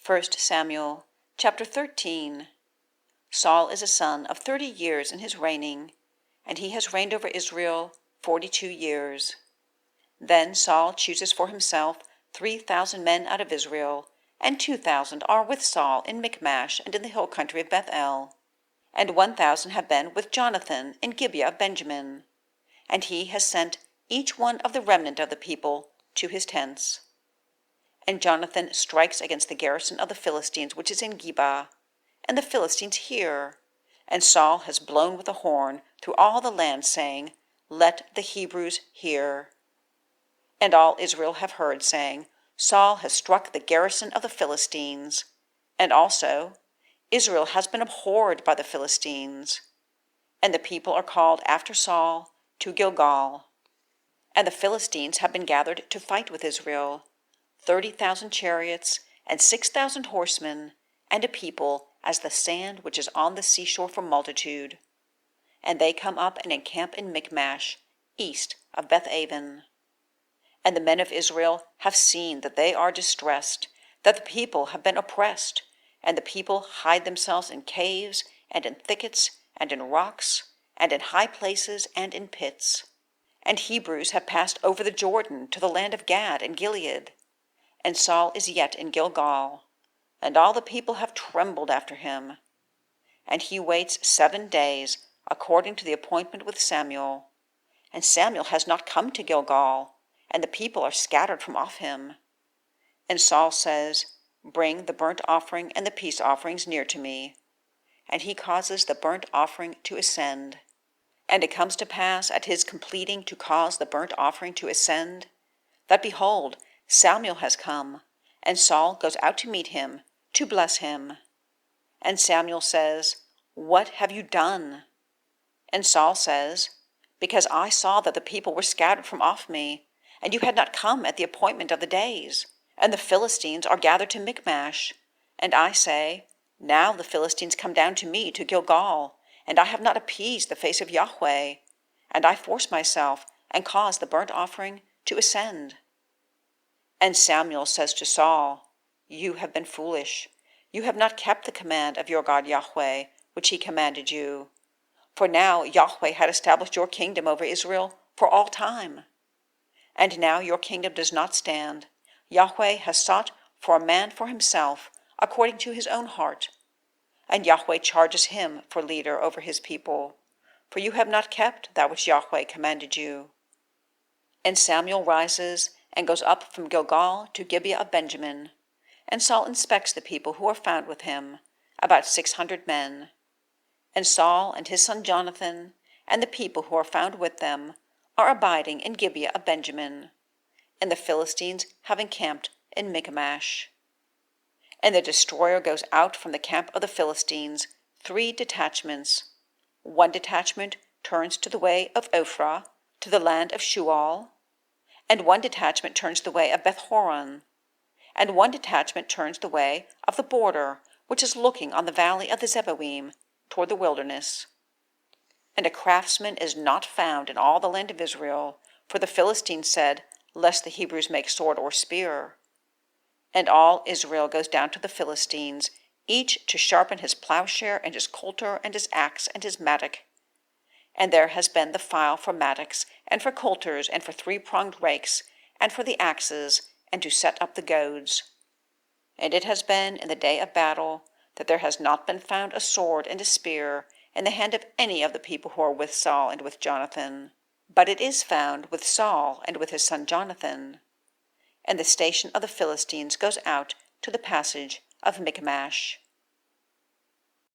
1 Samuel chapter 13. Saul is a son of 30 years in his reigning, and he has reigned over Israel 42 years. Then Saul chooses for himself 3,000 men out of Israel, and 2,000 are with Saul in Michmash and in the hill country of Beth-El, and 1,000 have been with Jonathan in Gibeah of Benjamin, and he has sent each one of the remnant of the people to his tents. And Jonathan strikes against the garrison of the Philistines which is in Geba, and the Philistines hear. And Saul has blown with a horn through all the land, saying, Let the Hebrews hear. And all Israel have heard, saying, Saul has struck the garrison of the Philistines. And also, Israel has been abhorred by the Philistines. And the people are called after Saul to Gilgal. And the Philistines have been gathered to fight with Israel, 30,000 chariots, and 6,000 horsemen, and a people as the sand which is on the seashore for multitude. And they come up and encamp in Michmash, east of Beth-Aven. And the men of Israel have seen that they are distressed, that the people have been oppressed, and the people hide themselves in caves, and in thickets, and in rocks, and in high places, and in pits. And Hebrews have passed over the Jordan to the land of Gad and Gilead. And Saul is yet in Gilgal, and all the people have trembled after him. And he waits 7 days, according to the appointment with Samuel. And Samuel has not come to Gilgal, and the people are scattered from off him. And Saul says, Bring the burnt offering and the peace offerings near to me. And he causes the burnt offering to ascend. And it comes to pass at his completing to cause the burnt offering to ascend, that behold, Samuel has come, and Saul goes out to meet him, to bless him. And Samuel says, What have you done? And Saul says, Because I saw that the people were scattered from off me, and you had not come at the appointment of the days, and the Philistines are gathered to Michmash. And I say, Now the Philistines come down to me to Gilgal, and I have not appeased the face of Yahweh, and I force myself and cause the burnt offering to ascend. And Samuel says to Saul, You have been foolish. You have not kept the command of your God Yahweh, which he commanded you. For now Yahweh had established your kingdom over Israel for all time. And now your kingdom does not stand. Yahweh has sought for a man for himself, according to his own heart. And Yahweh charges him for leader over his people, for you have not kept that which Yahweh commanded you. And Samuel rises and goes up from Gilgal to Gibeah of Benjamin. And Saul inspects the people who are found with him, about 600 men. And Saul and his son Jonathan, and the people who are found with them, are abiding in Gibeah of Benjamin. And the Philistines have encamped in Michmash. And the destroyer goes out from the camp of the Philistines, 3 detachments. 1 detachment turns to the way of Ophrah, to the land of Shual. And 1 detachment turns the way of Beth-Horon. And 1 detachment turns the way of the border, which is looking on the valley of the Zeboim, toward the wilderness. And a craftsman is not found in all the land of Israel, for the Philistines said, Lest the Hebrews make sword or spear. And all Israel goes down to the Philistines, each to sharpen his plowshare and his coulter and his axe and his mattock. And there has been the file for mattocks, and for coulters, and for 3-pronged rakes, and for the axes, and to set up the goads. And it has been in the day of battle that there has not been found a sword and a spear in the hand of any of the people who are with Saul and with Jonathan. But it is found with Saul and with his son Jonathan. And the station of the Philistines goes out to the passage of Michmash.